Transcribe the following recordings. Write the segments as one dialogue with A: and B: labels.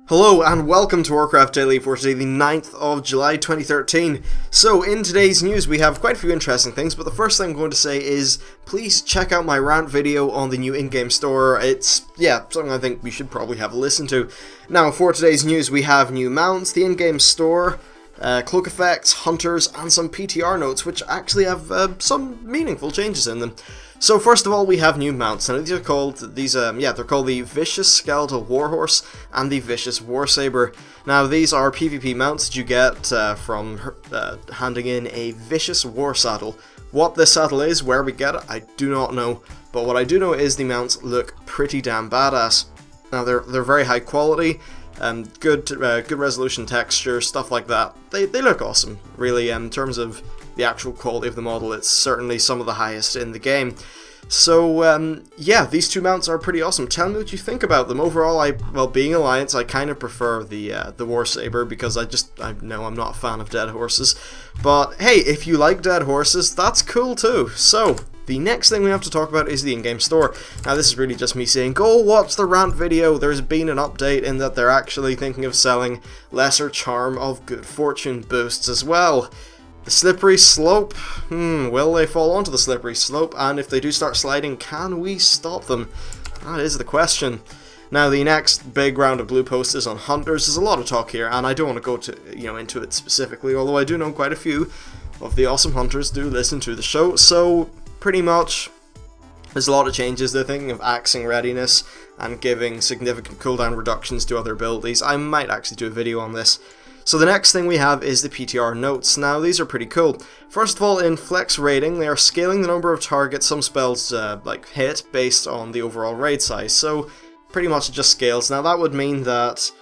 A: Hello and welcome to Warcraft Daily for today, the 9th of July 2013. So in today's news we have quite a few interesting things, but the first thing I'm going to say is please check out my rant video on the new in-game store. It's, something I think we should probably have a listen to. Now for today's news we have new mounts, the in-game store, Cloak Effects, Hunters, and some Ptr Notes, which actually have some meaningful changes in them. So first of all, we have new mounts. Now they're called the Vicious Skeletal Warhorse and the Vicious War Saber. Now these are PvP mounts that you get from handing in a Vicious War Saddle. What this saddle is, where we get it, I do not know. But what I do know is the mounts look pretty damn badass. Now they're very high quality, good resolution texture, stuff like that. They look awesome, really. In terms of the actual quality of the model, it's certainly some of the highest in the game. So, these two mounts are pretty awesome. Tell me what you think about them. Overall, being Alliance, I kind of prefer the War Saber because I know I'm not a fan of dead horses. But hey, if you like dead horses, that's cool too. So, the next thing we have to talk about is the in-game store. Now this is really just me saying, go watch the rant video. There's been an update in that they're actually thinking of selling Lesser Charm of Good Fortune boosts as well. The slippery slope, will they fall onto the slippery slope? And if they do start sliding, can we stop them? That is the question. Now the next big round of blue posts is on Hunters. There's a lot of talk here, and I don't want to go into it specifically, although I do know quite a few of the awesome Hunters do listen to the show, so pretty much there's a lot of changes. They're thinking of axing readiness and giving significant cooldown reductions to other abilities. I might actually do a video on this. So the next thing we have is the Ptr Notes. Now these are pretty cool. First of all, in flex rating, they are scaling the number of targets some spells hit based on the overall raid size. So pretty much it just scales. Now that would mean that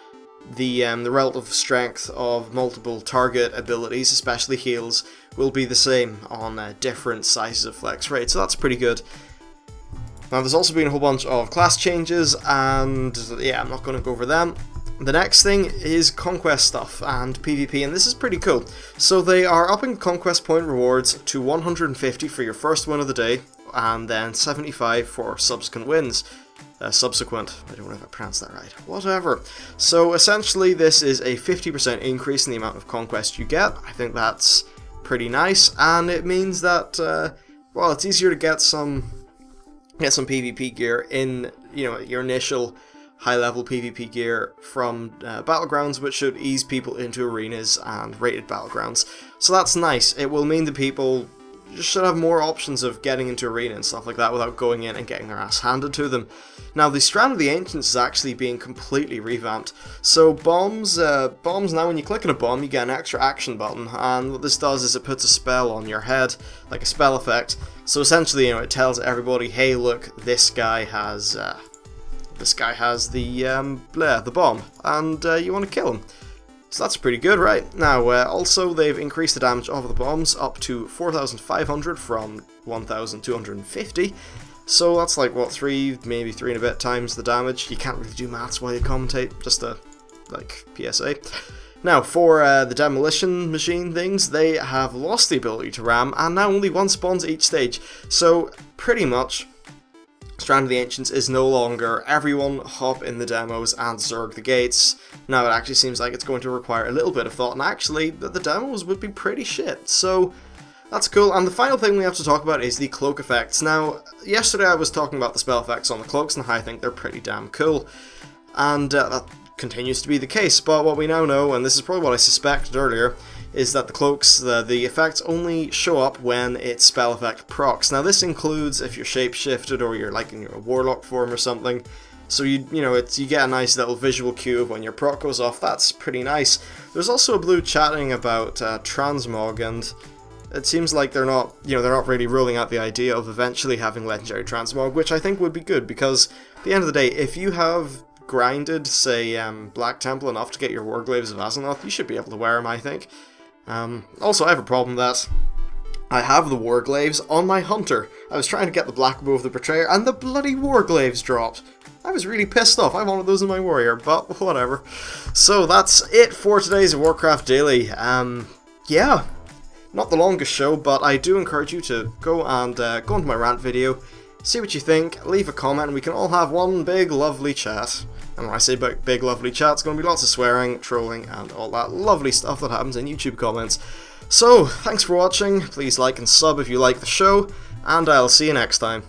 A: the relative strength of multiple target abilities, especially heals, will be the same on different sizes of flex rate. So that's pretty good. Now there's also been a whole bunch of class changes, and I'm not going to go over them. The next thing is Conquest stuff and PvP, and this is pretty cool. So they are upping Conquest point rewards to 150 for your first win of the day, and then 75 for subsequent wins. I don't know if I pronounced that right. Whatever. So essentially this is a 50% increase in the amount of Conquest you get. I think that's pretty nice, and it means that, it's easier to get some PvP gear in, your initial high-level PvP gear from Battlegrounds, which should ease people into arenas and rated Battlegrounds. So that's nice. It will mean that people should have more options of getting into arena and stuff like that without going in and getting their ass handed to them. Now, the Strand of the Ancients is actually being completely revamped. So bombs now, when you click on a bomb, you get an extra action button, and what this does is it puts a spell on your head, like a spell effect. So essentially, it tells everybody, hey, look, this guy has the bomb, and you want to kill him. So that's pretty good, right? Now, also they've increased the damage of the bombs up to 4,500 from 1,250. So that's like, maybe 3 and a bit times the damage. You can't really do maths while you commentate, just a, PSA. Now, for the demolition machine things, they have lost the ability to ram, and now only one spawns each stage. So, pretty much, Strand of the Ancients is no longer everyone hop in the demos and zerg the gates. Now it actually seems like it's going to require a little bit of thought, and actually the demos would be pretty shit, so that's cool. And the final thing we have to talk about is the Cloak Effects. Now, yesterday I was talking about the spell effects on the cloaks, and I think they're pretty damn cool, and that continues to be the case, but what we now know, and this is probably what I suspected earlier, is that the cloaks, the effects only show up when its spell effect procs. Now this includes if you're shapeshifted or you're in your warlock form or something. So you get a nice little visual cue of when your proc goes off. That's pretty nice. There's also a blue chatting about transmog, and it seems like they're not really ruling out the idea of eventually having legendary transmog, which I think would be good, because at the end of the day, if you have grinded, say, Black Temple enough to get your Warglaves of Azeroth, you should be able to wear them, I think. Also, I have a problem that I have the Warglaves on my Hunter. I was trying to get the Black Bow of the Betrayer, and the bloody Warglaves dropped. I was really pissed off. I wanted those in my Warrior, but whatever. So that's it for today's Warcraft Daily. Not the longest show, but I do encourage you to go into my rant video, see what you think, leave a comment, and we can all have one big lovely chat. And when I say big lovely chat, it's going to be lots of swearing, trolling, and all that lovely stuff that happens in YouTube comments. So, thanks for watching, please like and sub if you like the show, and I'll see you next time.